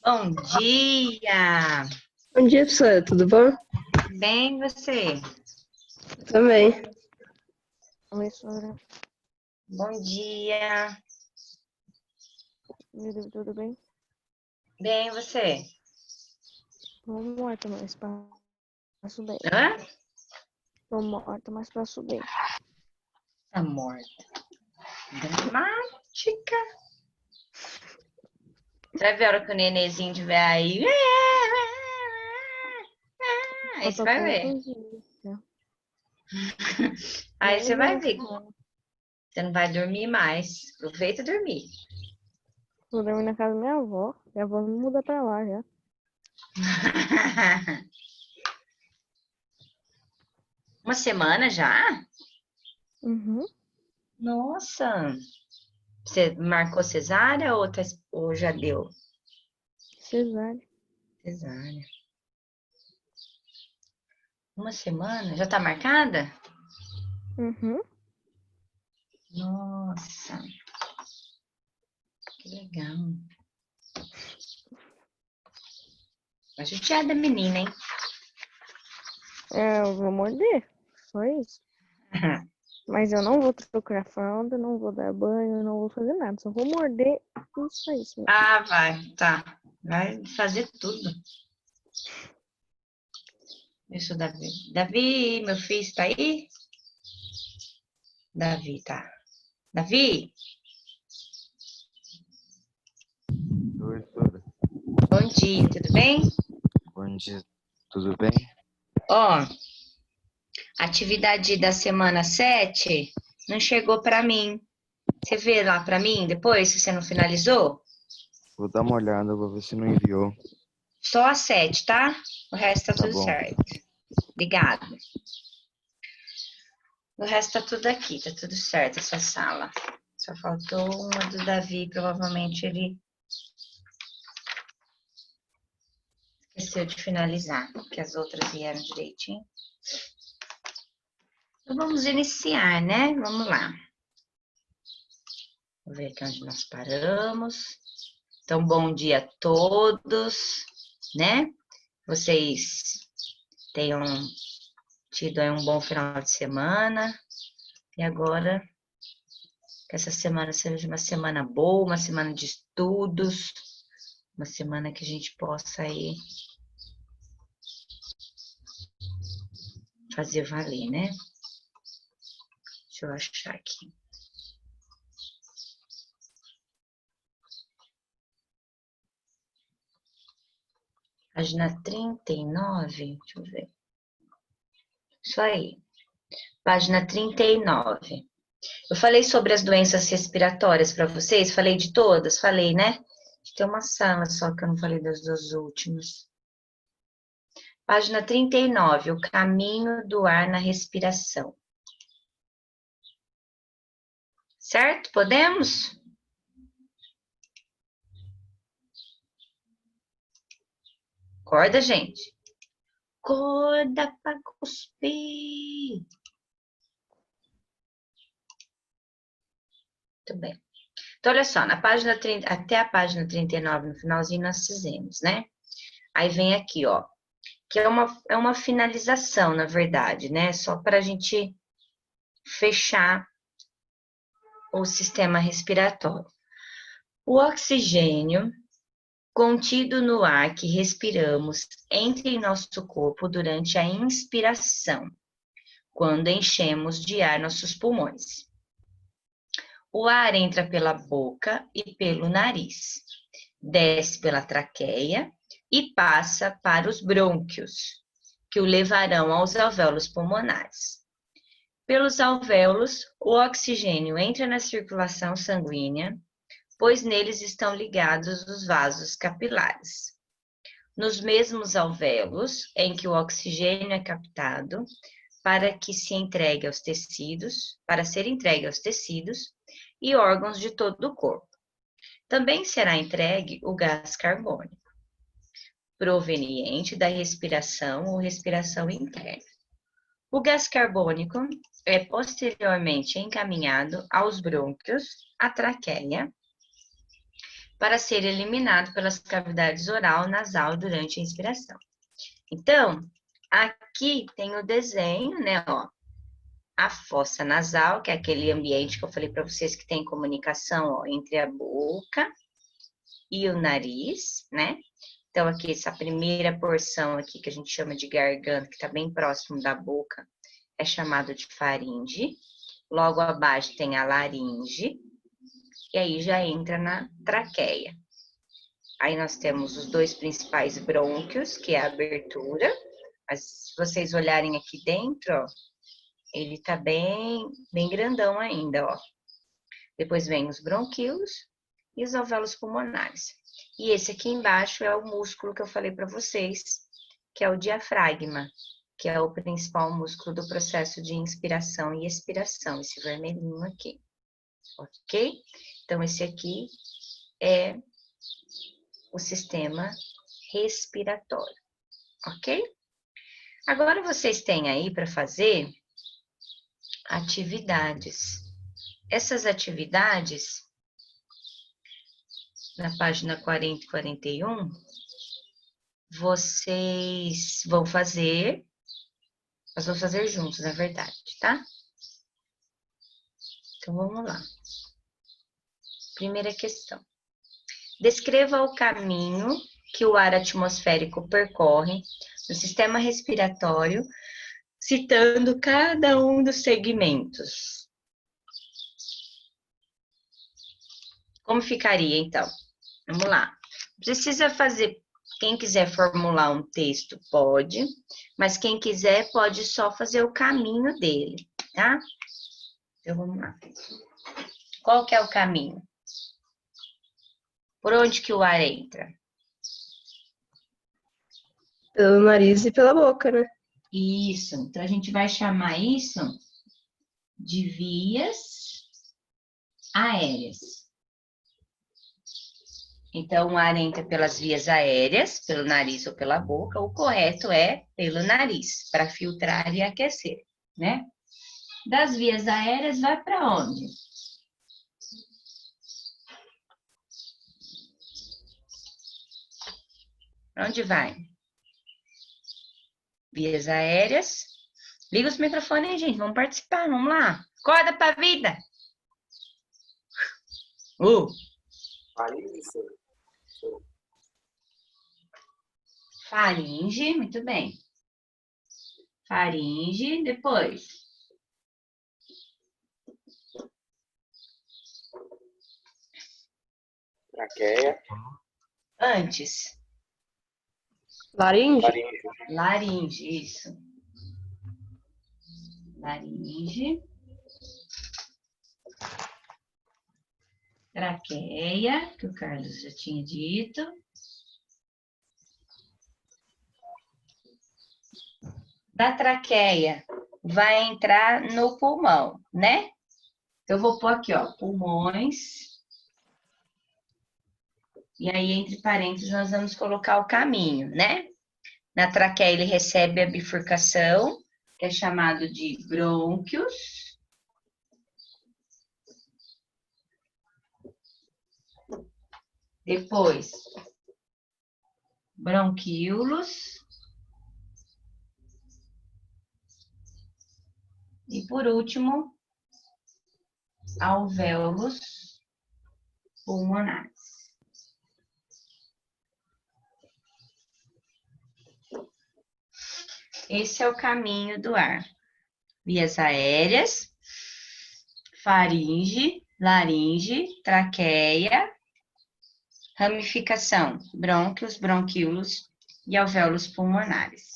Bom dia! Bom dia, professora, tudo bom? Bem, você? Também. Oi, senhora. Bom dia! Tudo bem? Bem, você? Tô morta, mas passo bem. Hã? Tô morta, mas passo bem. Tá morta. Dramática. Você vai ver a hora que o nenenzinho estiver aí. Aí você vai ver. Aí você vai ver. Você não vai dormir mais. Aproveita e dormir. Vou dormir na casa da minha avó. Minha avó me muda pra lá já. Uma semana já? Uhum. Nossa! Você marcou cesárea ou já deu? Cesárea. Cesárea. Uma semana? Já tá marcada? Uhum. Nossa, que legal. Mas judiada da menina, hein? Eu vou morder. Só isso. Mas eu não vou trocar fralda, não vou dar banho, não vou fazer nada. Só vou morder e só isso. Ah, vai, tá. Vai fazer tudo. Deixa o Davi. Davi, meu filho, está aí? Davi, tá. Davi, Oi, Flora. bom dia, tudo bem? Bom dia, tudo bem? Ó, atividade da semana 7 não chegou para mim. Você vê lá para mim depois, se você não finalizou? Vou dar uma olhada, vou ver se não enviou. Só a 7, tá? O resto tá Tá tudo bom. certo. Obrigada. O resto tá tudo aqui, tá tudo certo essa sala. Só faltou uma do Davi, provavelmente ele esqueceu de finalizar, porque as outras vieram direitinho. Então vamos iniciar, né? Vamos lá. Vou ver aqui onde nós paramos. Então, bom dia a todos, né? Vocês tenham tido aí um bom final de semana. E agora, que essa semana seja uma semana boa, uma semana de estudos, uma semana que a gente possa aí fazer valer, né? Deixa eu achar aqui. Página 39, deixa eu ver. Isso aí. Página 39. Eu falei sobre as doenças respiratórias para vocês, falei de todas? Falei, né? Tem uma sala só que eu não falei das duas últimas. Página 39, o caminho do ar na respiração. Certo? Podemos? Acorda, gente. Acorda para cuspir. Muito bem. Então, olha só, na página 30, até a página 39, no finalzinho, nós fizemos, né? Aí vem aqui, ó, que é uma finalização, na verdade, né? Só para a gente fechar o sistema respiratório. O oxigênio contido no ar que respiramos entra em nosso corpo durante a inspiração, quando enchemos de ar nossos pulmões. O ar entra pela boca e pelo nariz, desce pela traqueia e passa para os brônquios, que o levarão aos alvéolos pulmonares. Pelos alvéolos, o oxigênio entra na circulação sanguínea, pois neles estão ligados os vasos capilares. Nos mesmos alvéolos em que o oxigênio é captado para que se entregue aos tecidos, para ser entregue aos tecidos e órgãos de todo o corpo. Também será entregue o gás carbônico, proveniente da respiração ou respiração interna. O gás carbônico é posteriormente encaminhado aos brônquios, à traqueia, para ser eliminado pelas cavidades oral, nasal durante a inspiração. Então, aqui tem o desenho, né, ó, a fossa nasal, que é aquele ambiente que eu falei para vocês que tem comunicação, ó, entre a boca e o nariz, né? Então, aqui, essa primeira porção aqui, que a gente chama de garganta, que está bem próximo da boca, é chamado de faringe. Logo abaixo tem a laringe, e aí já entra na traqueia. Aí nós temos os dois principais brônquios, que é a abertura. Mas se vocês olharem aqui dentro, ó, ele tá bem grandão ainda, ó. Depois vem os bronquíolos e os alvéolos pulmonares. E esse aqui embaixo é o músculo que eu falei para vocês, que é o diafragma, que é o principal músculo do processo de inspiração e expiração, esse vermelhinho aqui. Ok? Então, esse aqui é o sistema respiratório. Ok? Agora, vocês têm aí para fazer atividades. Essas atividades, na página 40 e 41, vocês vão fazer, nós vamos fazer juntos, na verdade, tá? Então, vamos lá. Primeira questão. Descreva o caminho que o ar atmosférico percorre no sistema respiratório, citando cada um dos segmentos. Como ficaria, então? Vamos lá. Precisa fazer, quem quiser formular um texto, pode, mas quem quiser pode só fazer o caminho dele, tá? Então, vamos lá. Qual que é o caminho? Por onde que o ar entra? Pelo nariz e pela boca, né? Isso. Então, a gente vai chamar isso de vias aéreas. Então, o ar entra pelas vias aéreas, pelo nariz ou pela boca. O correto é pelo nariz, para filtrar e aquecer, né? Das vias aéreas, vai para onde? Para onde vai? Vias aéreas. Liga os microfones aí, gente. Vamos participar, vamos lá. Acorda pra vida. Faringe, muito bem. Faringe, depois. Traqueia. Antes. Laringe? Laringe, isso. Laringe. Traqueia, que o Carlos já tinha dito. Da traqueia vai entrar no pulmão, né? Eu vou pôr aqui, ó, pulmões. E aí, entre parênteses, nós vamos colocar o caminho, né? Na traqueia, ele recebe a bifurcação, que é chamado de brônquios. Depois, bronquíolos. E por último, alvéolos pulmonares. Esse é o caminho do ar. Vias aéreas, faringe, laringe, traqueia, ramificação, brônquios, bronquíolos e alvéolos pulmonares.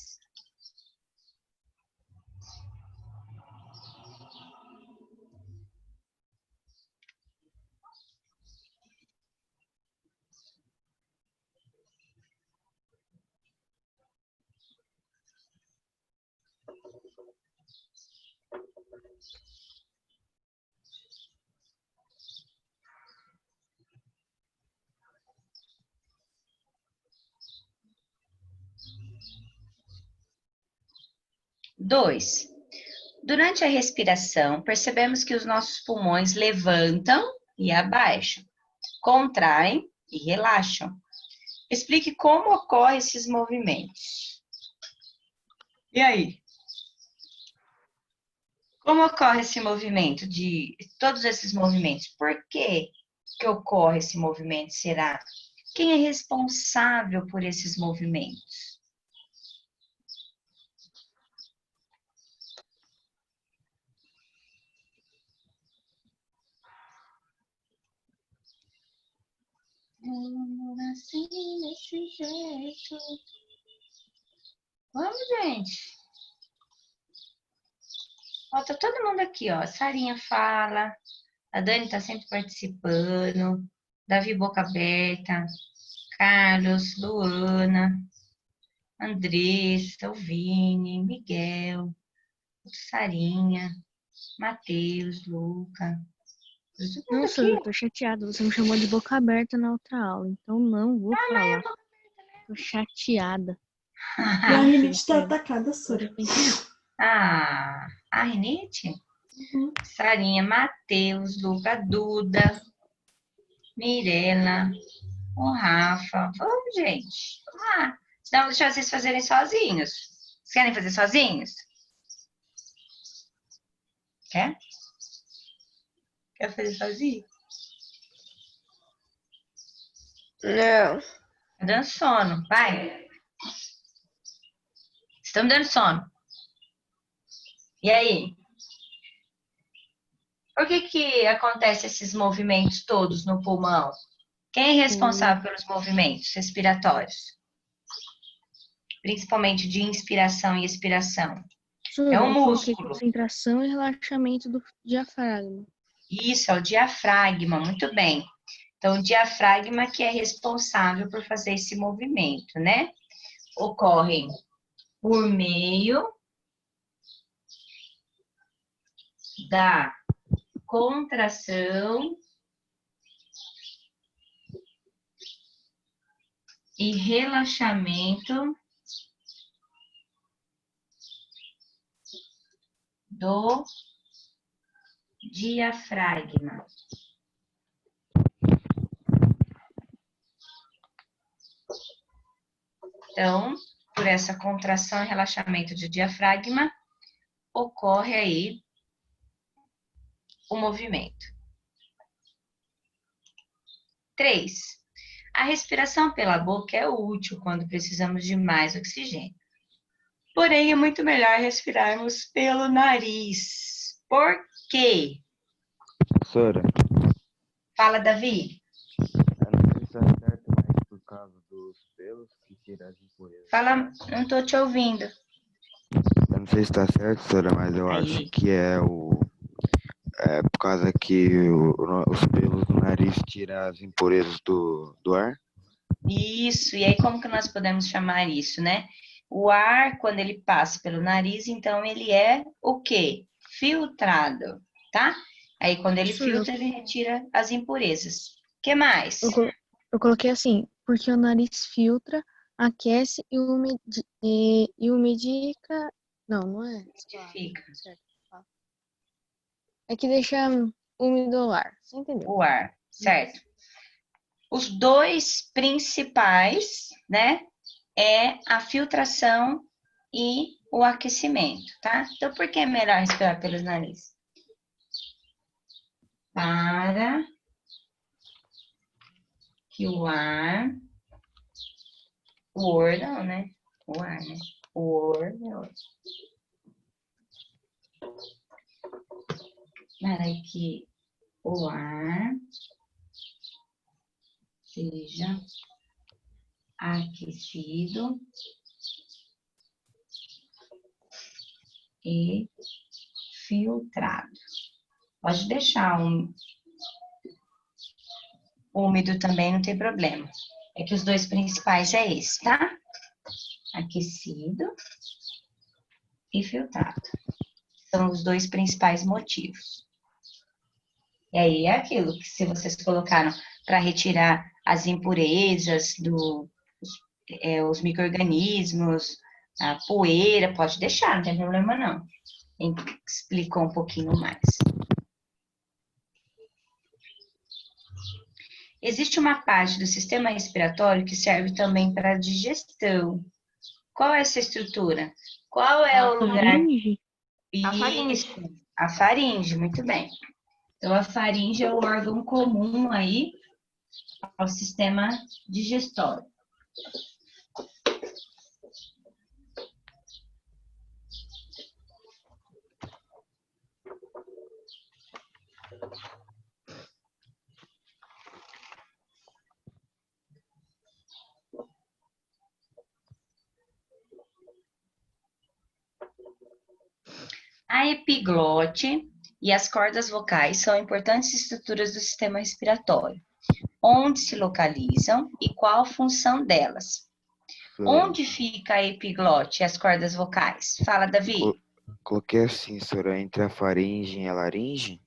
Dois. Durante a respiração, percebemos que os nossos pulmões levantam e abaixam, contraem e relaxam. Explique como ocorrem esses movimentos. E aí? Como ocorre esse movimento todos esses movimentos? Por que ocorre esse movimento, será? Quem é responsável por esses movimentos? Eu nasci desse jeito. Vamos, gente. Ó, tá todo mundo aqui, ó. A Sarinha fala. A Dani tá sempre participando. Davi Boca Aberta. Carlos, Luana. Andressa, o Vini, Miguel. Sarinha. Matheus, Luca. Todo mundo Nossa, aqui. eu tô chateada. Você me chamou de boca aberta na outra aula, então não vou falar. Tô chateada. E a rinite tá atacada, Sora. A rinite? Uhum. Sarinha, Matheus, Luca, Duda, Mirella, o Rafa. Vamos, gente. Vamos lá. Senão eu vou deixar vocês fazerem sozinhos. Vocês querem fazer sozinhos? Quer? Quer fazer sozinho? Não. Tá dando sono. Vai. Estão dando sono. E aí? Por que acontecem esses movimentos todos no pulmão? Quem é responsável pelos movimentos respiratórios? Principalmente de inspiração e expiração. É o músculo. Concentração e relaxamento do diafragma. Isso, é o diafragma, muito bem. Então, o diafragma que é responsável por fazer esse movimento, né? Ocorrem por meio da contração e relaxamento do diafragma. Então, por essa contração e relaxamento do diafragma, ocorre aí o movimento. 3. A respiração pela boca é útil quando precisamos de mais oxigênio. Porém, é muito melhor respirarmos pelo nariz. Por quê? Professora, Fala, Davi. eu não sei se é certo, mas por causa dos pelos que tiram as impurezas. Fala, não tô te ouvindo. Eu não sei se tá certo, professora, mas eu Aí. acho que é por causa que os pelos do nariz tiram as impurezas do ar. Isso, e aí como que nós podemos chamar isso, né? O ar, quando ele passa pelo nariz, então ele é o quê? Filtrado, tá? Aí quando ele filtra, ele retira as impurezas. O que mais? Eu coloquei assim, porque o nariz filtra, aquece e umidifica. Não é? Fica É que deixa úmido o ar. Você entendeu? o ar, certo? Os dois principais, né, é a filtração e o aquecimento, tá? Então, por que é melhor respirar pelos nariz? Para que o ar, o ar não, né? O ar, né? O ar não. Para que o ar seja aquecido e filtrado. Pode deixar úmido também, não tem problema. É que os dois principais é esse, tá? Aquecido e filtrado. São os dois principais motivos. E aí é aquilo que se vocês colocaram para retirar as impurezas os micro-organismos, a poeira, pode deixar, não tem problema não. Explicou um pouquinho mais. Existe uma parte do sistema respiratório que serve também para a digestão. Qual é essa estrutura? Qual é o lugar? Faringe? A faringe. Isso, a faringe, muito bem. Então, a faringe é o órgão comum aí ao sistema digestório. A epiglote e as cordas vocais são importantes estruturas do sistema respiratório. Onde se localizam e qual a função delas? Onde fica a epiglote e as cordas vocais? Fala, Davi. Coloquei assim, senhora, entre a faringe e a laringe?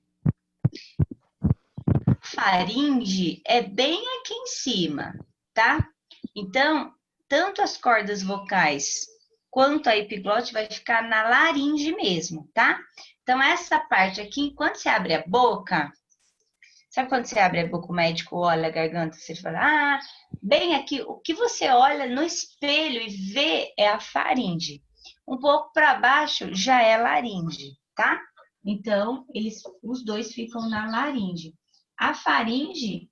Faringe é bem aqui em cima, tá? Então, tanto as cordas vocais quanto a epiglote vai ficar na laringe mesmo, tá? Então, essa parte aqui, quando você abre a boca, sabe quando você abre a boca, o médico olha a garganta, você fala, ah, bem aqui, o que você olha no espelho e vê é a faringe. Um pouco para baixo já é laringe, tá? Então, os dois ficam na laringe. A faringe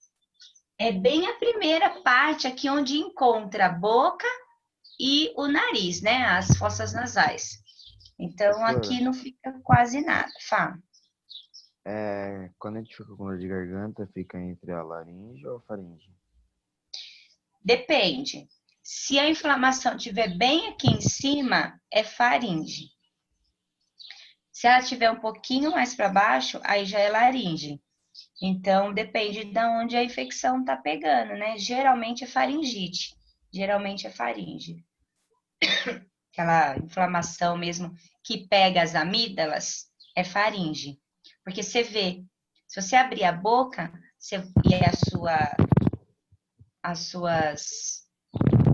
é bem a primeira parte aqui onde encontra a boca e o nariz, né? As fossas nasais. Então, aqui não fica quase nada. Fala. Quando a gente fica com dor de garganta, fica entre a laringe ou a faringe? Depende. Se a inflamação estiver bem aqui em cima, é faringe. Se ela estiver um pouquinho mais para baixo, aí já é laringe. Então, depende de onde a infecção está pegando, né? Geralmente é faringite. Geralmente é faringe. Aquela inflamação mesmo que pega as amígdalas é faringe. Porque você vê, se você abrir a boca e as suas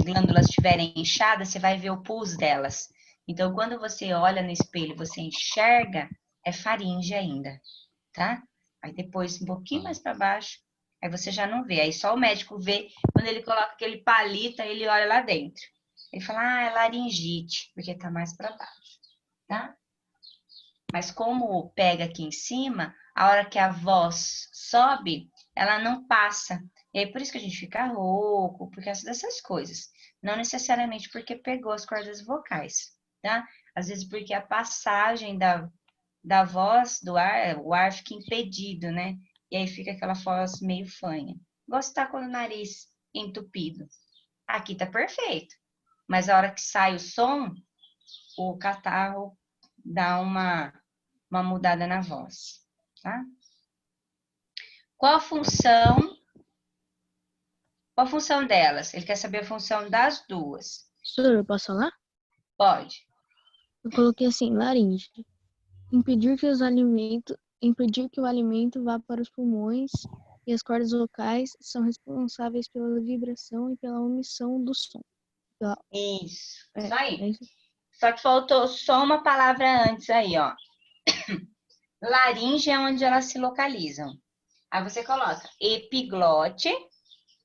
glândulas estiverem inchadas, você vai ver o pus delas. Então, quando você olha no espelho, você enxerga, é faringe ainda, tá? Aí depois, um pouquinho mais para baixo, aí você já não vê. Aí só o médico vê, quando ele coloca aquele palito, aí ele olha lá dentro. Ele fala, ah, é laringite, porque tá mais para baixo, tá? Mas como pega aqui em cima, a hora que a voz sobe, ela não passa. E aí por isso que a gente fica rouco, por causa dessas coisas. Não necessariamente porque pegou as cordas vocais, tá? Às vezes porque a passagem da voz, do ar, o ar fica impedido, né? E aí fica aquela voz meio fanha. Gostar com o nariz entupido. Aqui tá perfeito. Mas a hora que sai o som, o catarro dá uma mudada na voz, tá? Qual a função delas? Ele quer saber a função das duas. Senhor, eu posso falar? Pode. Eu coloquei assim, laringe. Impedir que o alimento vá para os pulmões e as cordas vocais são responsáveis pela vibração e pela omissão do som. Isso aí. Isso. Só que faltou só uma palavra antes aí, ó. Laringe é onde elas se localizam. Aí você coloca epiglote,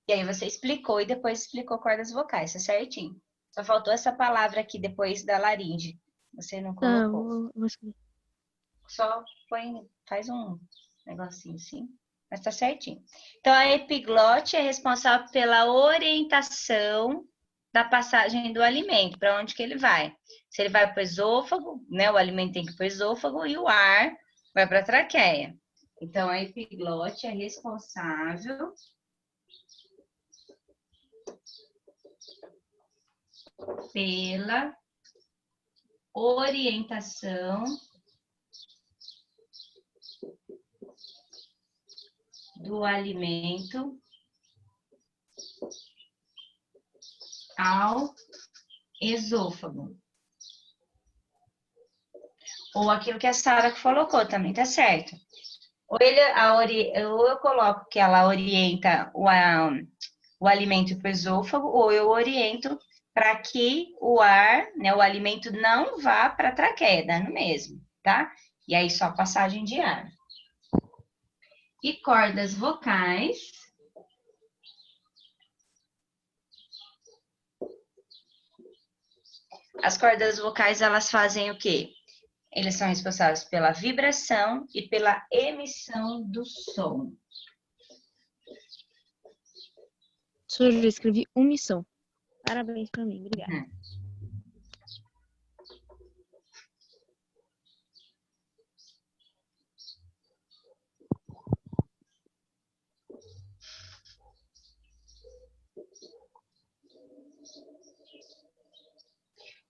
e aí você explicou e depois explicou cordas vocais, tá certinho. Só faltou essa palavra aqui depois da laringe. Você não colocou. Vou escrever. Só faz um negocinho assim, mas tá certinho. Então, a epiglote é responsável pela orientação da passagem do alimento, para onde que ele vai. Se ele vai para o esôfago, né, o alimento tem que ir para o esôfago e o ar vai para a traqueia. Então, a epiglote é responsável pela orientação do alimento ao esôfago. Ou aquilo que a Sara colocou também, tá certo. Ou eu coloco que ela orienta o alimento para o esôfago, ou eu oriento para que o ar, né, o alimento não vá para a traqueia, dando mesmo, tá? E aí só passagem de ar. E cordas vocais As cordas vocais, elas fazem o quê? Eles são responsáveis pela vibração e pela emissão do som. Professora, eu escrevi omissão. Parabéns pra mim, obrigada.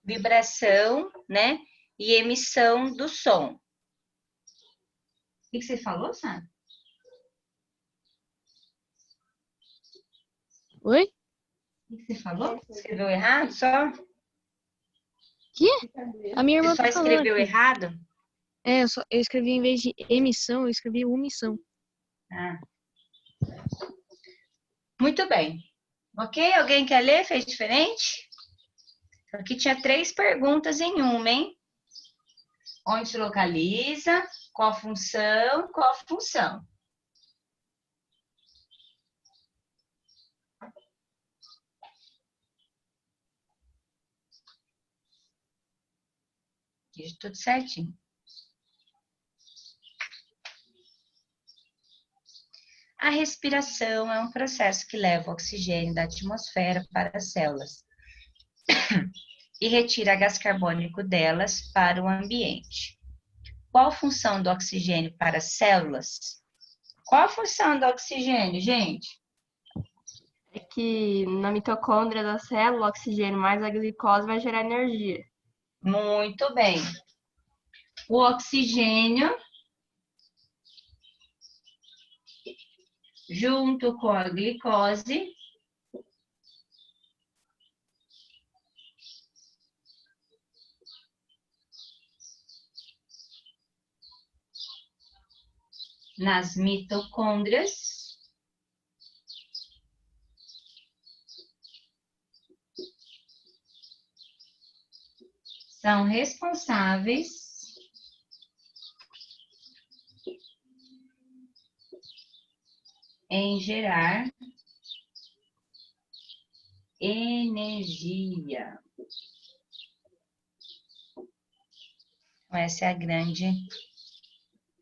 Vibração, né? E emissão do som. O que você falou, Sandra? Oi? O que você falou? Escreveu errado só? Que? A minha irmã Você só falou escreveu aqui. errado? Eu escrevi em vez de emissão, eu escrevi omissão. Ah. Muito bem. Ok? Alguém quer ler? Fez diferente? Aqui tinha 3 perguntas em uma, hein? Onde se localiza? Qual a função? Qual a função? Aqui tudo certinho. A respiração é um processo que leva o oxigênio da atmosfera para as células e retira gás carbônico delas para o ambiente. Qual a função do oxigênio para as células? Qual a função do oxigênio, gente? É que na mitocôndria da célula, o oxigênio mais a glicose vai gerar energia. Muito bem. O oxigênio, junto com a glicose, nas mitocôndrias, são responsáveis em gerar energia. Essa é a grande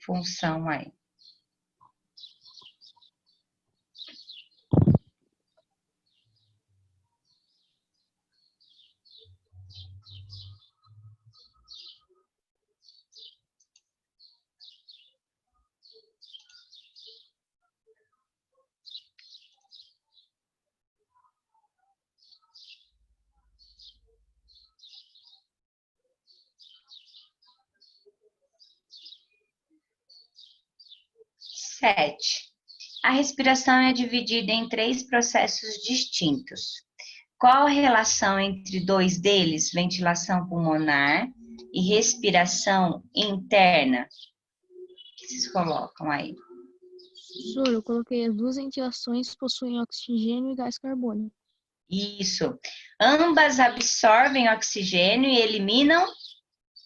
função aí. Sete. A respiração é dividida em 3 processos distintos. Qual a relação entre 2 deles, ventilação pulmonar e respiração interna? O que vocês colocam aí? Professora, eu coloquei as 2 ventilações possuem oxigênio e gás carbônico. Isso. Ambas absorvem oxigênio e eliminam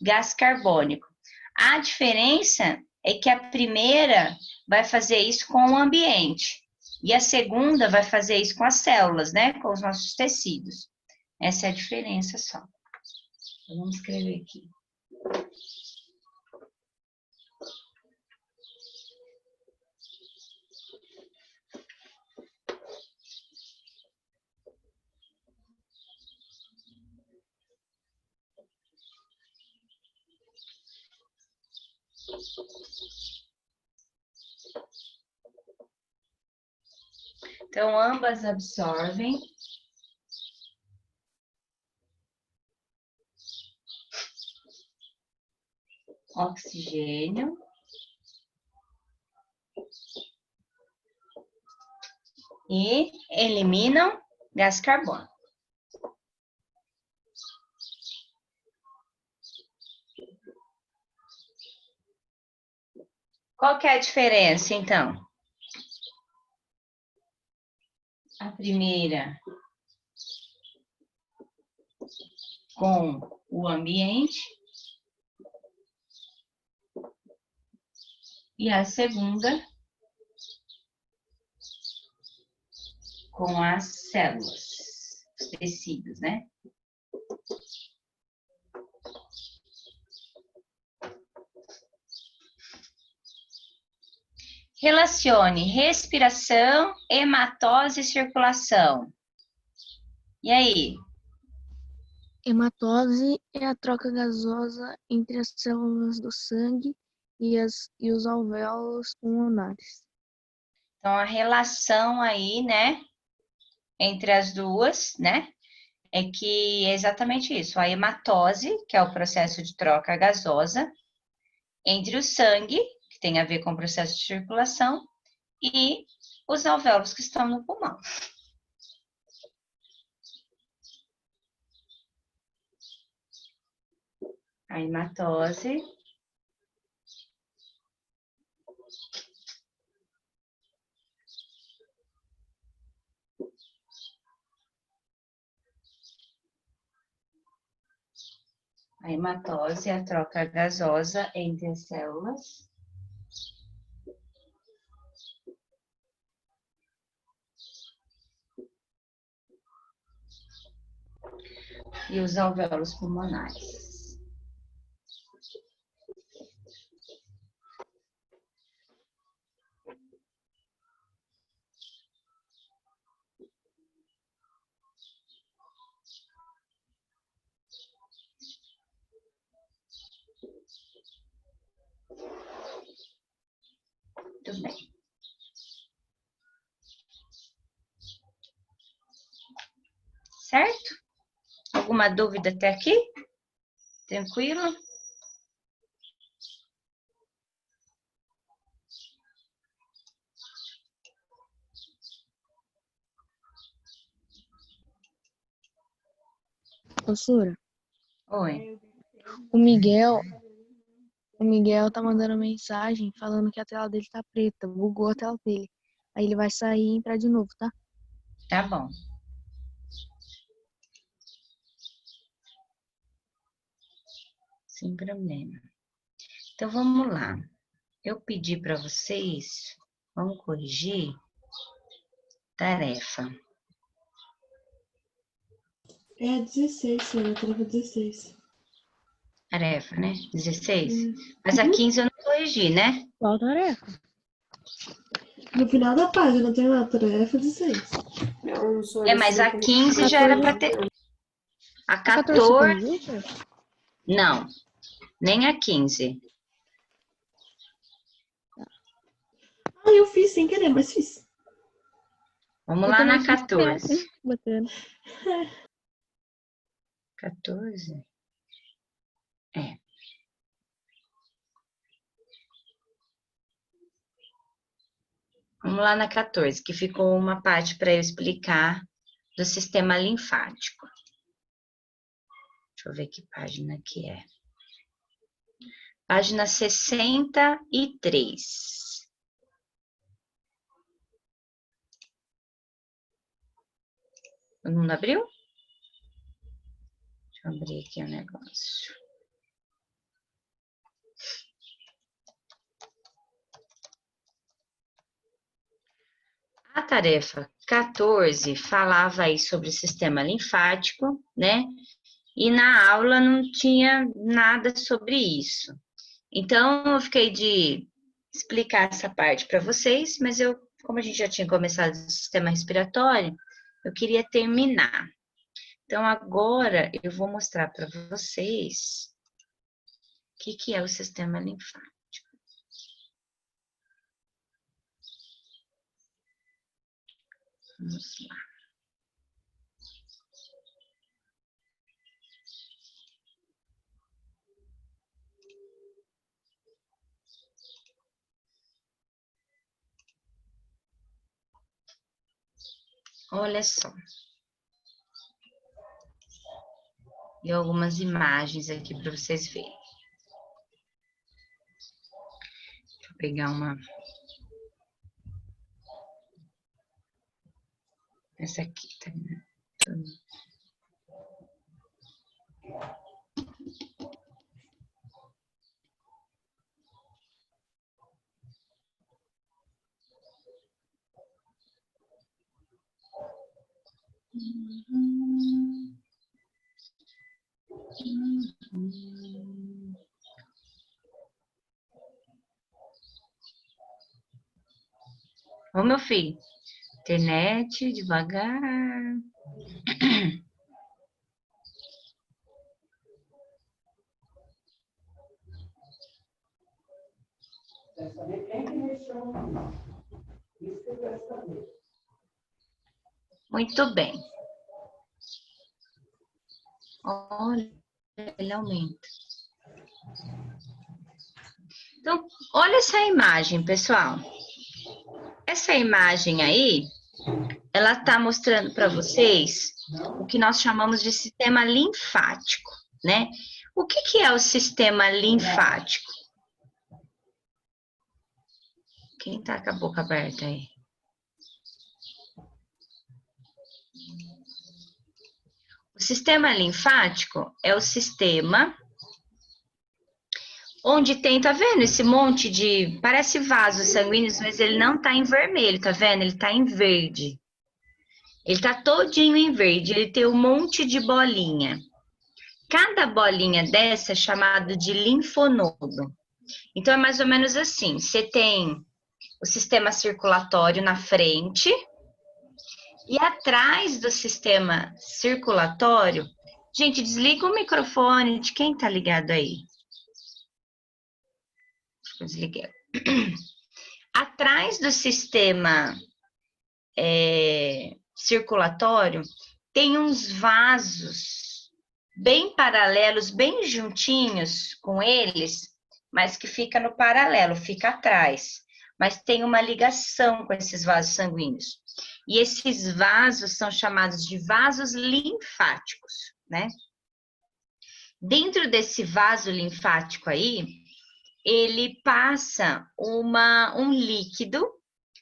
gás carbônico. A diferença é que a primeira vai fazer isso com o ambiente e a segunda vai fazer isso com as células, né? Com os nossos tecidos. Essa é a diferença só. Vamos escrever aqui. Então, ambas absorvem oxigênio e eliminam gás carbônico. Qual que é a diferença, então? A primeira com o ambiente e a segunda com as células, os tecidos, né? Relacione respiração, hematose e circulação. E aí? Hematose é a troca gasosa entre as células do sangue e os alvéolos pulmonares. Então, a relação aí, né, entre as duas, né, é que é exatamente isso. A hematose, que é o processo de troca gasosa, entre o sangue, que tem a ver com o processo de circulação, e os alvéolos que estão no pulmão. A hematose é a troca gasosa entre as células e os alvéolos pulmonares. Muito bem. Certo? Alguma dúvida até aqui? Tranquilo? Professora, Oi. o Miguel tá mandando mensagem falando que a tela dele tá preta, bugou a tela dele. Aí ele vai sair e entrar de novo, tá? Tá bom. Sem problema. Então, vamos lá. Eu pedi para vocês, vamos corrigir tarefa. É a 16, senhora, tarefa 16. Tarefa, né? 16? Hum. Mas a 15 eu não corrigi, né? Qual tarefa? No final da página tem lá, tarefa 16. Mas a 15 já era para ter. A A 14 você 14, corrigiu, senhor? não. Nem a 15. Ah, eu fiz sem querer, mas fiz. Vamos Eu lá também na fiz 14. Bacana. 14? É. Vamos lá na 14, que ficou uma parte para eu explicar do sistema linfático. Deixa eu ver que página que é. Página 63. Todo mundo abriu? Deixa eu abrir aqui o negócio. A tarefa 14 falava aí sobre o sistema linfático, né? E na aula não tinha nada sobre isso. Então, eu fiquei de explicar essa parte para vocês, mas como a gente já tinha começado o sistema respiratório, eu queria terminar. Então, agora eu vou mostrar para vocês o que é o sistema linfático. Vamos lá. Olha só. E algumas imagens aqui para vocês verem. Deixa eu pegar uma. Essa aqui, tá vendo? Ô, meu filho, internet, devagar. Muito bem. Olha, ele aumenta. Então, olha essa imagem, pessoal. Essa imagem aí, ela está mostrando para vocês o que nós chamamos de sistema linfático, né? O que é o sistema linfático? Quem tá com a boca aberta aí? O sistema linfático é o sistema onde tem, tá vendo esse monte de, parece vasos sanguíneos, mas ele não tá em vermelho, tá vendo? Ele tá em verde. Ele tá todinho em verde, ele tem um monte de bolinha. Cada bolinha dessa é chamado de linfonodo. Então é mais ou menos assim, você tem o sistema circulatório na frente e atrás do sistema circulatório, gente, desliga o microfone de quem tá ligado aí. Desliguei. Atrás do sistema circulatório, tem uns vasos bem paralelos, bem juntinhos com eles, mas que fica no paralelo, fica atrás. Mas tem uma ligação com esses vasos sanguíneos. E esses vasos são chamados de vasos linfáticos, né? Dentro desse vaso linfático aí, ele passa um líquido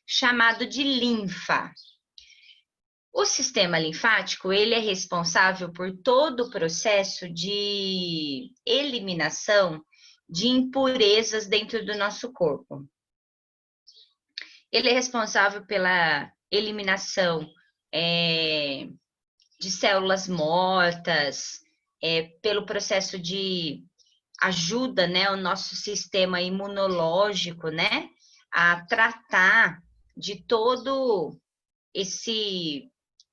chamado de linfa. O sistema linfático, ele é responsável por todo o processo de eliminação de impurezas dentro do nosso corpo. Ele é responsável pela eliminação de células mortas, pelo processo de ajuda, né, o nosso sistema imunológico, né, a tratar de todo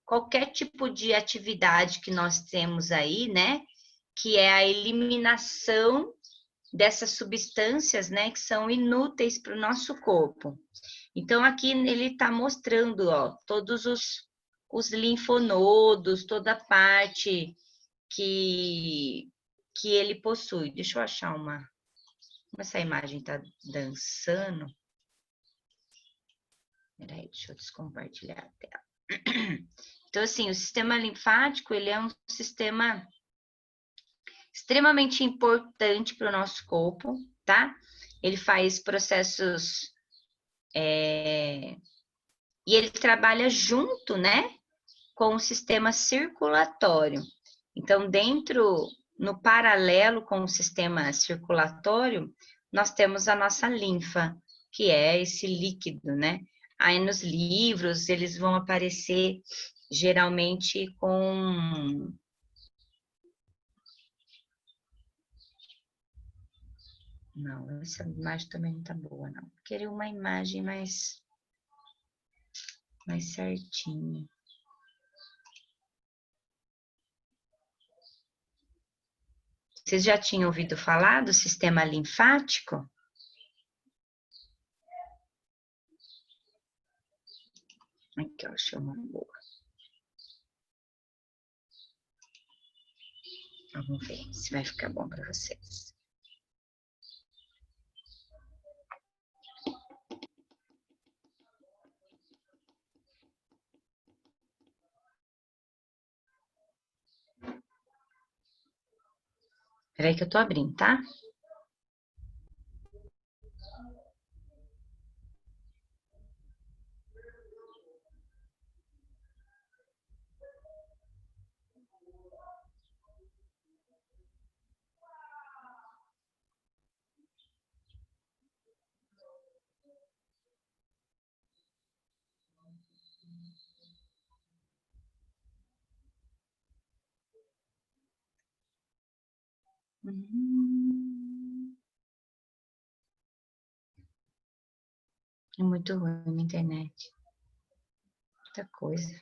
qualquer tipo de atividade que nós temos aí, né, que é a eliminação dessas substâncias, né, que são inúteis para o nosso corpo. Então, aqui ele está mostrando, ó, todos os linfonodos, toda a parte que ele possui. Deixa eu achar como essa imagem está dançando. Peraí, deixa eu descompartilhar a tela. Então, assim, o sistema linfático, ele é um sistema extremamente importante para o nosso corpo, tá? Ele faz processos... E ele trabalha junto, né, com o sistema circulatório. Então, no paralelo com o sistema circulatório, nós temos a nossa linfa, que é esse líquido, né? Aí nos livros, eles vão aparecer geralmente com... Não, essa imagem também não tá boa, não. Queria uma imagem mais certinha. Vocês já tinham ouvido falar do sistema linfático? Aqui, ó, achei uma boa. Vamos ver se vai ficar bom para vocês. Peraí que eu tô abrindo, tá? É muito ruim na internet. Muita coisa.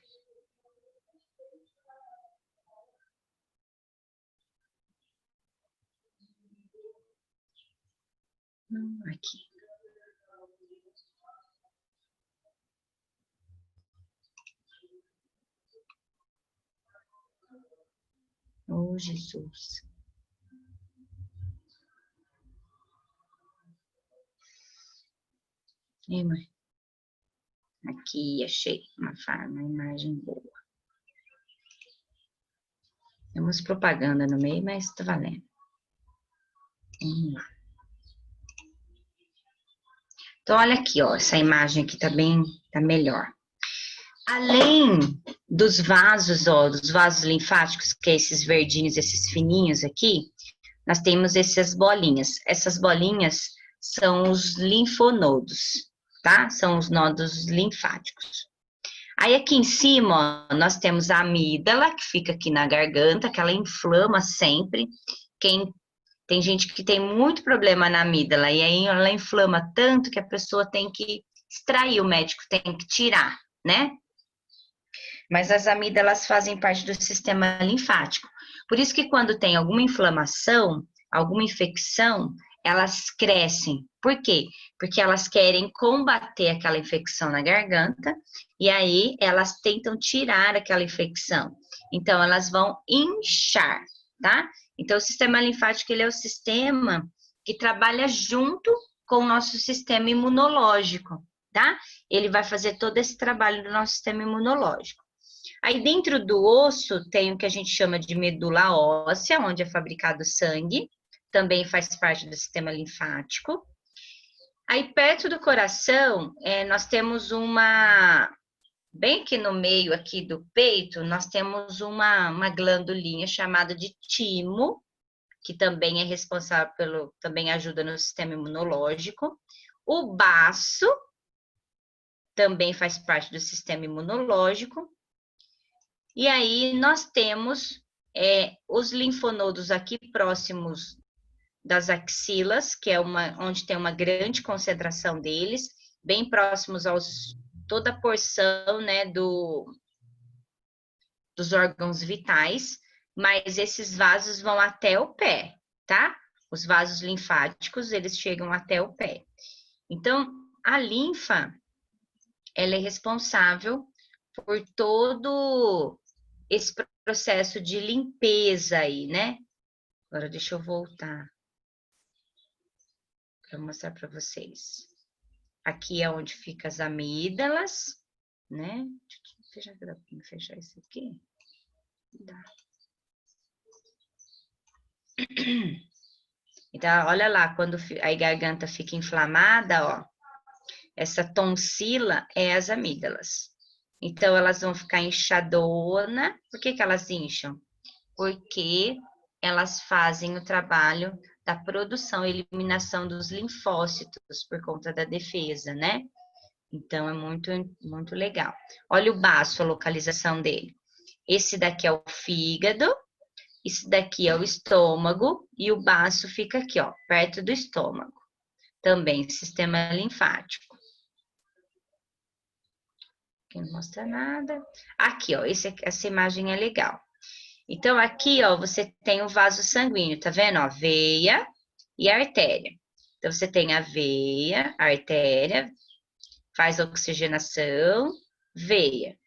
Aqui. Oh, Jesus. E, mãe? Aqui, achei uma imagem boa. Temos propaganda no meio, mas tá valendo. Vamos lá. Então, olha aqui, ó, essa imagem aqui tá melhor. Além dos vasos, ó, dos vasos linfáticos, que é esses verdinhos, esses fininhos aqui, nós temos essas bolinhas. Essas bolinhas são os linfonodos, tá? São os nódulos linfáticos. Aí aqui em cima, ó, nós temos a amígdala, que fica aqui na garganta, que ela inflama sempre. Tem gente que tem muito problema na amígdala, e aí ela inflama tanto que a pessoa tem que extrair, o médico tem que tirar, né? Mas as amígdalas fazem parte do sistema linfático. Por isso que quando tem alguma inflamação, alguma infecção, elas crescem. Por quê? Porque elas querem combater aquela infecção na garganta e aí elas tentam tirar aquela infecção. Então, elas vão inchar, tá? Então, o sistema linfático, ele é o sistema que trabalha junto com o nosso sistema imunológico, tá? Ele vai fazer todo esse trabalho do nosso sistema imunológico. Aí, dentro do osso, tem o que a gente chama de medula óssea, onde é fabricado o sangue, também faz parte do sistema linfático. Aí, perto do coração, nós temos bem aqui no meio aqui do peito, nós temos uma glandulinha chamada de timo, que também é responsável também ajuda no sistema imunológico. O baço também faz parte do sistema imunológico. E aí nós temos os linfonodos aqui próximos das axilas, que é onde tem uma grande concentração deles, bem próximos toda a porção, né, dos órgãos vitais, mas esses vasos vão até o pé, tá? Os vasos linfáticos, eles chegam até o pé. Então, a linfa, ela é responsável por todo esse processo de limpeza aí, né? Agora, deixa eu voltar para mostrar para vocês. Aqui é onde ficam as amígdalas, né? Deixa eu fechar isso aqui. Dá. Então, olha lá, quando a garganta fica inflamada, ó, essa tonsila é as amígdalas. Então, elas vão ficar inchadona. Por que elas incham? Porque elas fazem o trabalho da produção e eliminação dos linfócitos por conta da defesa, né? Então, é muito, muito legal. Olha o baço, a localização dele. Esse daqui é o fígado, esse daqui é o estômago e o baço fica aqui, ó, perto do estômago. Também sistema linfático. Aqui não mostra nada. Aqui, ó, essa imagem é legal. Então, aqui, ó, você tem o vaso sanguíneo, tá vendo? Ó, veia e artéria. Então, você tem a veia, a artéria, faz oxigenação, veia.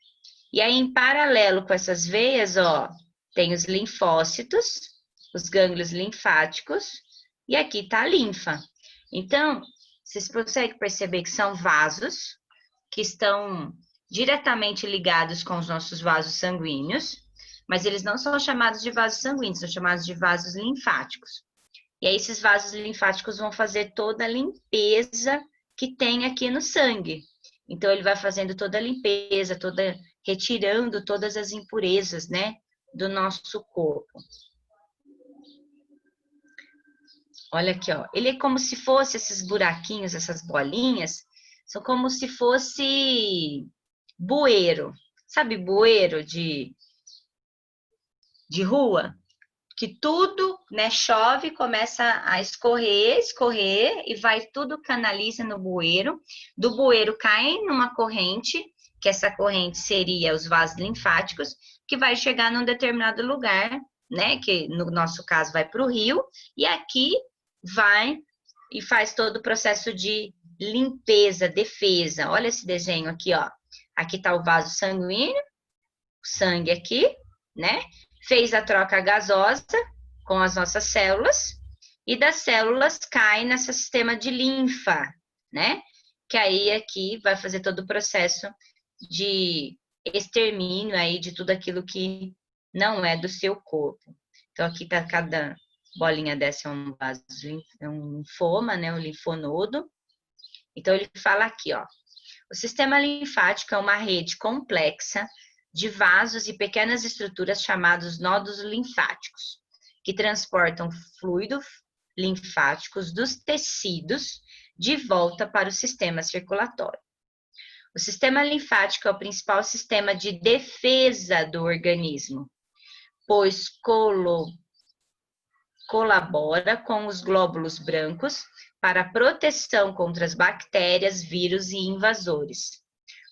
E aí, em paralelo com essas veias, ó, tem os linfócitos, os gânglios linfáticos, e aqui tá a linfa. Então, vocês conseguem perceber que são vasos que estão diretamente ligados com os nossos vasos sanguíneos, mas eles não são chamados de vasos sanguíneos, são chamados de vasos linfáticos. E aí, esses vasos linfáticos vão fazer toda a limpeza que tem aqui no sangue. Então, ele vai fazendo toda a limpeza, retirando todas as impurezas, né, do nosso corpo. Olha aqui, ó. Ele é como se fosse esses buraquinhos, essas bolinhas, são como se fosse bueiro. Sabe bueiro de rua? que tudo, né, chove, começa a escorrer, e vai tudo canaliza no bueiro. Do bueiro cai numa corrente, que essa corrente seria os vasos linfáticos, que vai chegar num determinado lugar, né, que no nosso caso vai para o rio, e aqui vai e faz todo o processo de limpeza, defesa. Olha esse desenho aqui, ó. Aqui está o vaso sanguíneo, o sangue aqui, né? Fez a troca gasosa com as nossas células, e das células cai nesse sistema de linfa, né? Que aí aqui vai fazer todo o processo de extermínio aí de tudo aquilo que não é do seu corpo. Então, aqui tá cada bolinha dessa é um vaso, é um linfoma, né? Um linfonodo. Então, ele fala aqui, ó. O sistema linfático é uma rede complexa de vasos e pequenas estruturas chamados nódulos linfáticos, que transportam fluidos linfáticos dos tecidos de volta para o sistema circulatório. O sistema linfático é o principal sistema de defesa do organismo, pois colabora com os glóbulos brancos para a proteção contra as bactérias, vírus e invasores.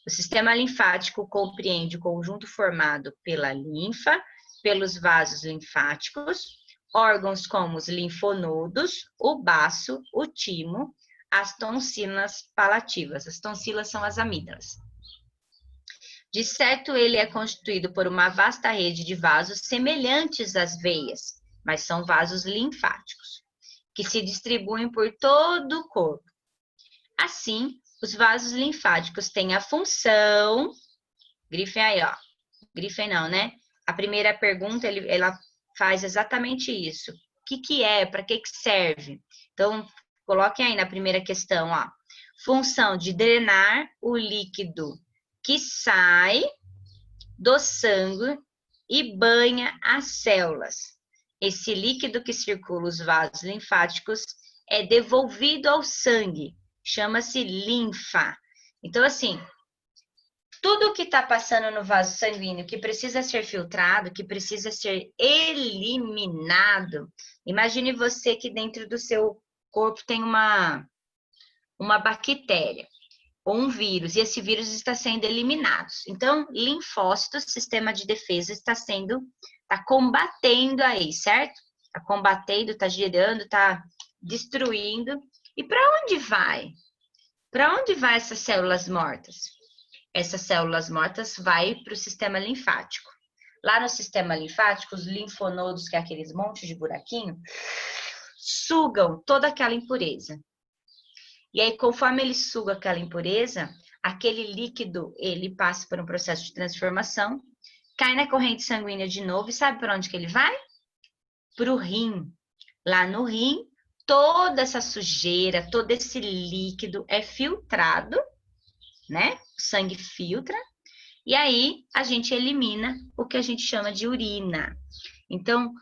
O sistema linfático compreende o conjunto formado pela linfa, pelos vasos linfáticos, órgãos como os linfonodos, o baço, o timo, as tonsilas palativas. As tonsilas são as amígdalas. De certo, ele é constituído por uma vasta rede de vasos semelhantes às veias, mas são vasos linfáticos, que se distribuem por todo o corpo. Assim, os vasos linfáticos têm a função... Grifem aí, ó. Grifem não, né? A primeira pergunta, ela faz exatamente isso. O que é? Para que serve? Então, coloquem aí na primeira questão, ó. Função de drenar o líquido que sai do sangue e banha as células. Esse líquido que circula os vasos linfáticos é devolvido ao sangue. Chama-se linfa. Então, assim, tudo que está passando no vaso sanguíneo, que precisa ser filtrado, que precisa ser eliminado. Imagine você que dentro do seu corpo tem uma bactéria ou um vírus, e esse vírus está sendo eliminado. Então, linfócitos, sistema de defesa, está combatendo aí, certo? Está combatendo, está gerando, está destruindo. E para onde vai? Para onde vai essas células mortas? Essas células mortas vai para o sistema linfático. Lá no sistema linfático, os linfonodos, que é aqueles montes de buraquinho, sugam toda aquela impureza. E aí, conforme ele suga aquela impureza, aquele líquido, ele passa por um processo de transformação, cai na corrente sanguínea de novo, e sabe para onde que ele vai? Para o rim. Lá no rim, toda essa sujeira, todo esse líquido é filtrado, né? O sangue filtra, e aí a gente elimina o que a gente chama de urina. Então,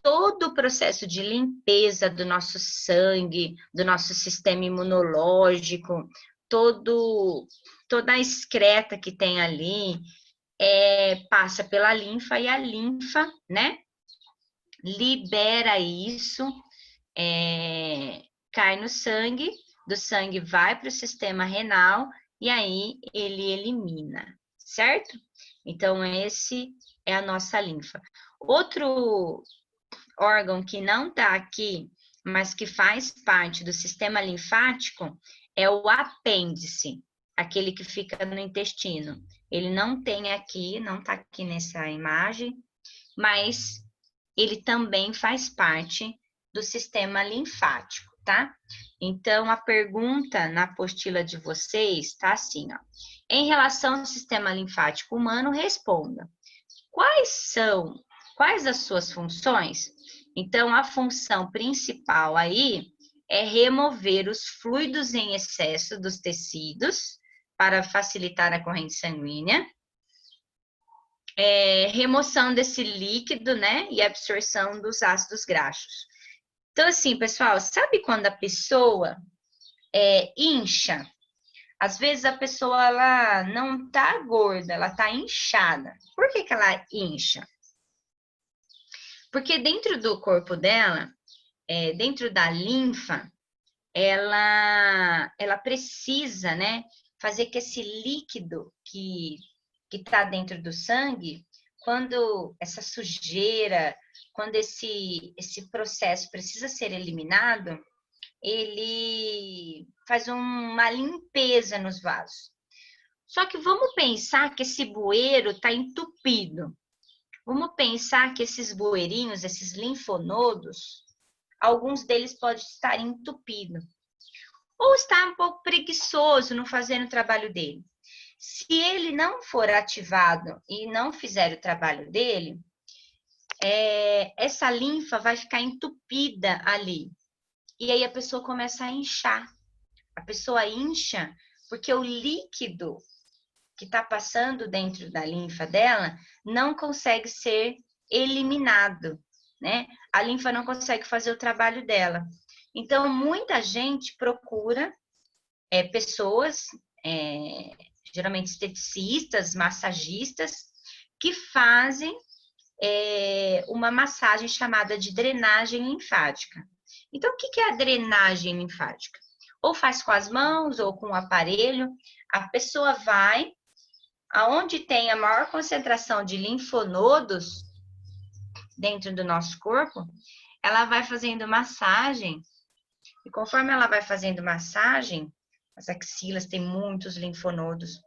todo o processo de limpeza do nosso sangue, do nosso sistema imunológico, toda a excreta que tem ali, passa pela linfa, e a linfa, né, libera isso, cai no sangue, do sangue vai para o sistema renal, e aí ele elimina, certo? Então, esse é a nossa linfa. Outro órgão que não está aqui, mas que faz parte do sistema linfático, é o apêndice, aquele que fica no intestino. Ele não tem aqui, não está aqui nessa imagem, mas ele também faz parte do sistema linfático, tá? Então, a pergunta na apostila de vocês está assim, ó. Em relação ao sistema linfático humano, responda. Quais as suas funções? Então, a função principal aí é remover os fluidos em excesso dos tecidos para facilitar a corrente sanguínea, remoção desse líquido, né, e absorção dos ácidos graxos. Então, assim, pessoal, sabe quando a pessoa incha? Às vezes a pessoa ela não tá gorda, ela tá inchada. Por que ela incha? Porque dentro do corpo dela, dentro da linfa, ela precisa, né, fazer que esse líquido que está dentro do sangue, quando essa sujeira, quando esse processo precisa ser eliminado, ele faz uma limpeza nos vasos. Só que vamos pensar que esse bueiro está entupido. Vamos pensar que esses bueirinhos, esses linfonodos, alguns deles podem estar entupidos. Ou está um pouco preguiçoso não fazendo o trabalho dele. Se ele não for ativado e não fizer o trabalho dele, essa linfa vai ficar entupida ali. E aí a pessoa começa a inchar. A pessoa incha porque o líquido que está passando dentro da linfa dela não consegue ser eliminado, né? A linfa não consegue fazer o trabalho dela. Então, muita gente procura pessoas, geralmente esteticistas, massagistas, que fazem uma massagem chamada de drenagem linfática. Então, o que é a drenagem linfática? Ou faz com as mãos ou com o aparelho. A pessoa vai aonde tem a maior concentração de linfonodos dentro do nosso corpo, ela vai fazendo massagem. E conforme ela vai fazendo massagem, as axilas têm muitos linfonodos,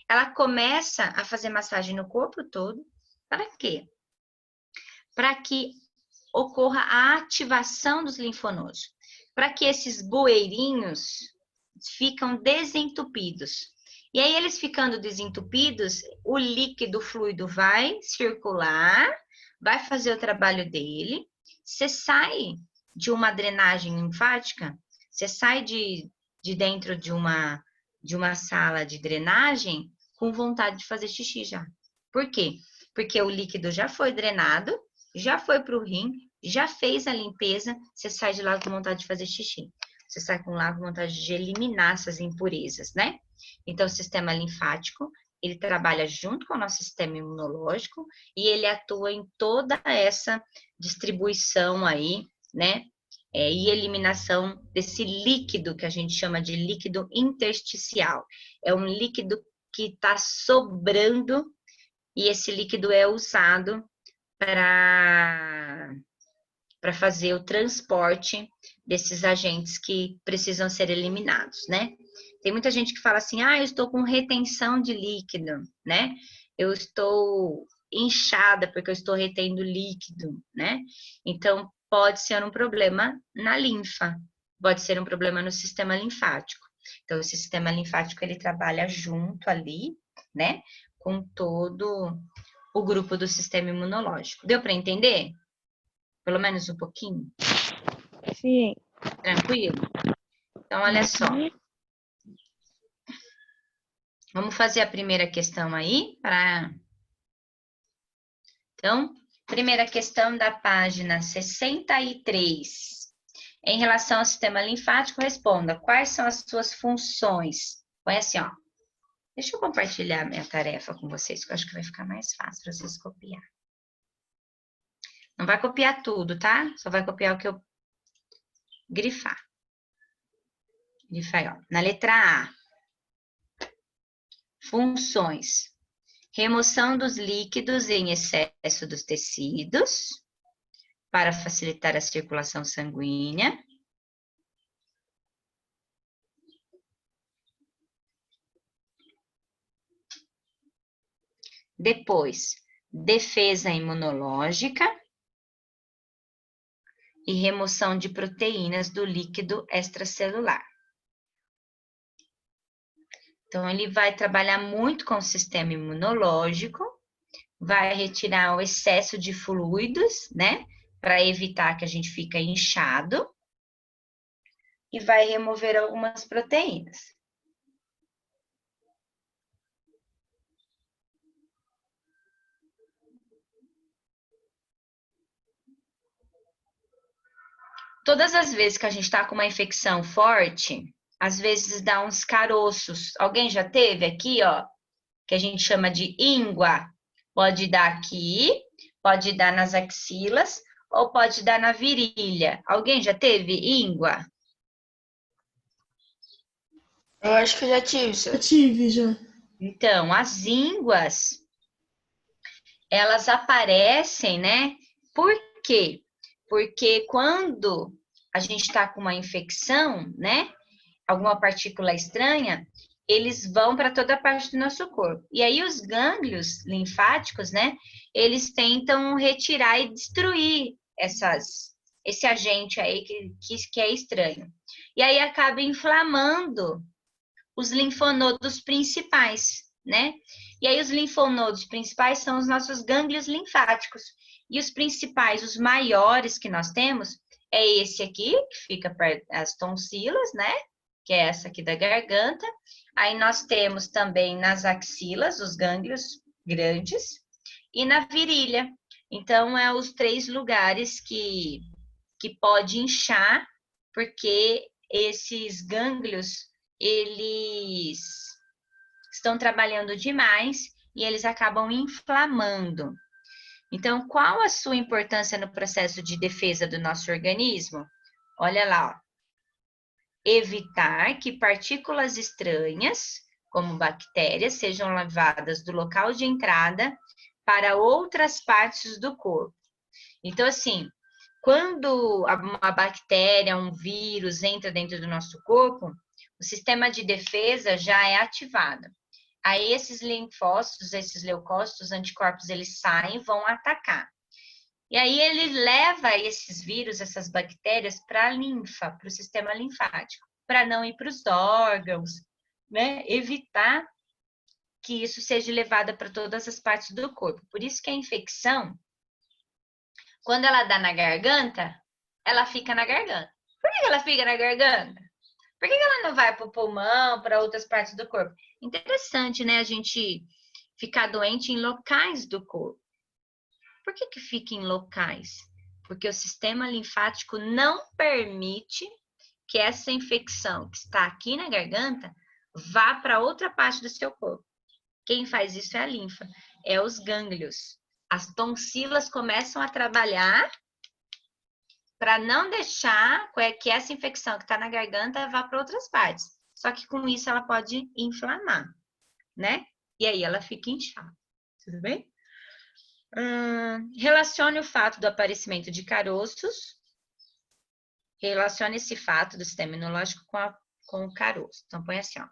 ela começa a fazer massagem no corpo todo. Para quê? Para que ocorra a ativação dos linfonodos. Para que esses bueirinhos ficam desentupidos. E aí, eles ficando desentupidos, o líquido fluido vai circular, vai fazer o trabalho dele. Você sai de uma drenagem linfática, você sai de dentro de uma sala de drenagem com vontade de fazer xixi já. Por quê? Porque o líquido já foi drenado, já foi para o rim, já fez a limpeza, você sai de lá com vontade de fazer xixi. Você sai com lá com vontade de eliminar essas impurezas, né? Então, o sistema linfático, ele trabalha junto com o nosso sistema imunológico e ele atua em toda essa distribuição aí, né? E eliminação desse líquido que a gente chama de líquido intersticial. É um líquido que está sobrando e esse líquido é usado para fazer o transporte desses agentes que precisam ser eliminados, né? Tem muita gente que fala assim, eu estou com retenção de líquido, né? Eu estou inchada porque eu estou retendo líquido, né? Então, pode ser um problema na linfa, pode ser um problema no sistema linfático. Então, o sistema linfático, ele trabalha junto ali, né? Com todo o grupo do sistema imunológico. Deu para entender? Pelo menos um pouquinho? Sim. Tranquilo? Então, olha só. Vamos fazer a primeira questão aí? Então, primeira questão da página 63. Em relação ao sistema linfático, responda. Quais são as suas funções? Põe assim, ó. Deixa eu compartilhar minha tarefa com vocês, que eu acho que vai ficar mais fácil para vocês copiar. Não vai copiar tudo, tá? Só vai copiar o que eu grifar. Grifa aí, ó. Na letra A. Funções. Remoção dos líquidos em excesso dos tecidos para facilitar a circulação sanguínea. Depois, defesa imunológica e remoção de proteínas do líquido extracelular. Então, ele vai trabalhar muito com o sistema imunológico, vai retirar o excesso de fluidos, né? Para evitar que a gente fique inchado. E vai remover algumas proteínas. Todas as vezes que a gente está com uma infecção forte, às vezes dá uns caroços. Alguém já teve aqui, ó, que a gente chama de íngua? Pode dar aqui, pode dar nas axilas, ou pode dar na virilha. Alguém já teve íngua? Eu acho que eu já tive, Eu tive já. Então, as ínguas, elas aparecem, né? Por quê? Porque quando a gente está com uma infecção, né? Alguma partícula estranha, eles vão para toda a parte do nosso corpo. E aí os gânglios linfáticos, né? Eles tentam retirar e destruir esse agente aí que é estranho. E aí acaba inflamando os linfonodos principais, né? E aí os linfonodos principais são os nossos gânglios linfáticos. E os principais, os maiores que nós temos, é esse aqui, que fica perto das tonsilas, né? Que é essa aqui da garganta. Aí nós temos também nas axilas, os gânglios grandes, e na virilha. Então, é os 3 lugares que pode inchar, porque esses gânglios, eles estão trabalhando demais e eles acabam inflamando. Então, qual a sua importância no processo de defesa do nosso organismo? Olha lá, ó. Evitar que partículas estranhas, como bactérias, sejam levadas do local de entrada para outras partes do corpo. Então, assim, quando uma bactéria, um vírus entra dentro do nosso corpo, o sistema de defesa já é ativado. Aí esses linfócitos, esses leucócitos, anticorpos, eles saem e vão atacar. E aí ele leva esses vírus, essas bactérias, para a linfa, para o sistema linfático, para não ir para os órgãos, né? Evitar que isso seja levado para todas as partes do corpo. Por isso que a infecção, quando ela dá na garganta, ela fica na garganta. Por que ela fica na garganta? Por que ela não vai para o pulmão, para outras partes do corpo? Interessante, né? A gente ficar doente em locais do corpo. Por que fica em locais? Porque o sistema linfático não permite que essa infecção que está aqui na garganta vá para outra parte do seu corpo. Quem faz isso é a linfa, é os gânglios. As tonsilas começam a trabalhar para não deixar que essa infecção que está na garganta vá para outras partes. Só que com isso ela pode inflamar, né? E aí ela fica inchada. Tudo bem? Relacione o fato do aparecimento de caroços. Relacione esse fato do sistema imunológico com o caroço. Então, põe assim, ó.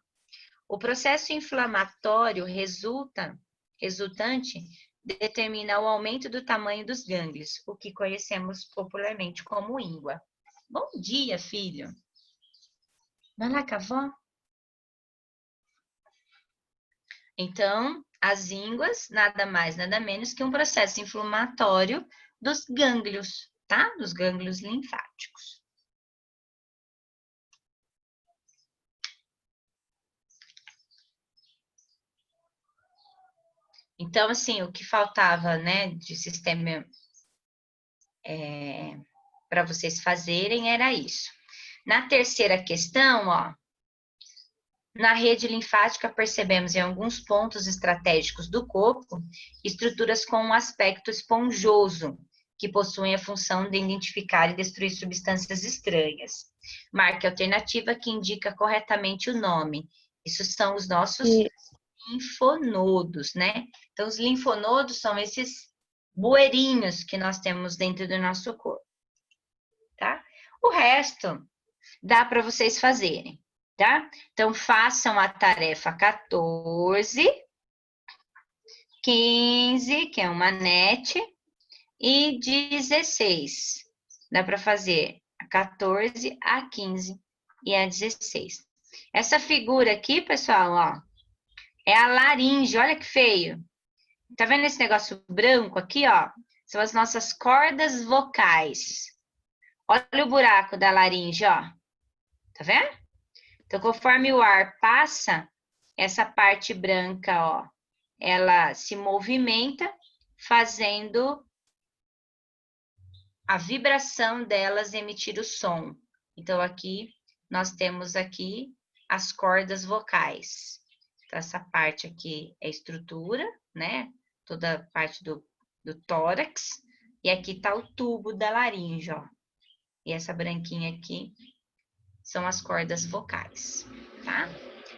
O processo inflamatório resultante determina o aumento do tamanho dos gânglios, o que conhecemos popularmente como íngua. Bom dia, filho. Vai lá com a avó. Então, as ínguas, nada mais, nada menos que um processo inflamatório dos gânglios, tá? Dos gânglios linfáticos. Então, assim, o que faltava, né, de sistema para vocês fazerem era isso. Na terceira questão, ó, na rede linfática percebemos em alguns pontos estratégicos do corpo estruturas com um aspecto esponjoso, que possuem a função de identificar e destruir substâncias estranhas. Marque a alternativa que indica corretamente o nome. Isso são os nossos linfonodos, né? Então, os linfonodos são esses bueirinhos que nós temos dentro do nosso corpo, tá? O resto dá para vocês fazerem, tá? Então, façam a tarefa 14, 15, que é uma net, e 16. Dá para fazer a 14, a 15 e a 16. Essa figura aqui, pessoal, ó, é a laringe, olha que feio. Tá vendo esse negócio branco aqui, ó? São as nossas cordas vocais. Olha o buraco da laringe, ó. Tá vendo? Então, conforme o ar passa, essa parte branca, ó, ela se movimenta, fazendo a vibração delas emitir o som. Então, aqui, nós temos aqui as cordas vocais. Então, essa parte aqui é estrutura, né? Toda a parte do tórax. E aqui tá o tubo da laringe, ó. E essa branquinha aqui são as cordas vocais, tá?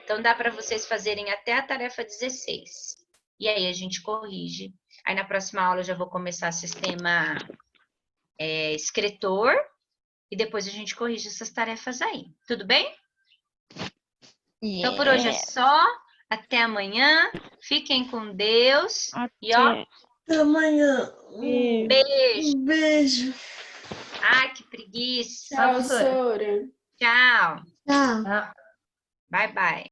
Então, dá para vocês fazerem até a tarefa 16. E aí, a gente corrige. Aí, na próxima aula, eu já vou começar sistema escritor. E depois a gente corrige essas tarefas aí. Tudo bem? Então, por hoje é só. Até amanhã. Fiquem com Deus. E, ó, Até amanhã. beijo. Um beijo. Ai, que preguiça. Tchau, Sora. Tchau. Tchau. Tchau. Bye, bye.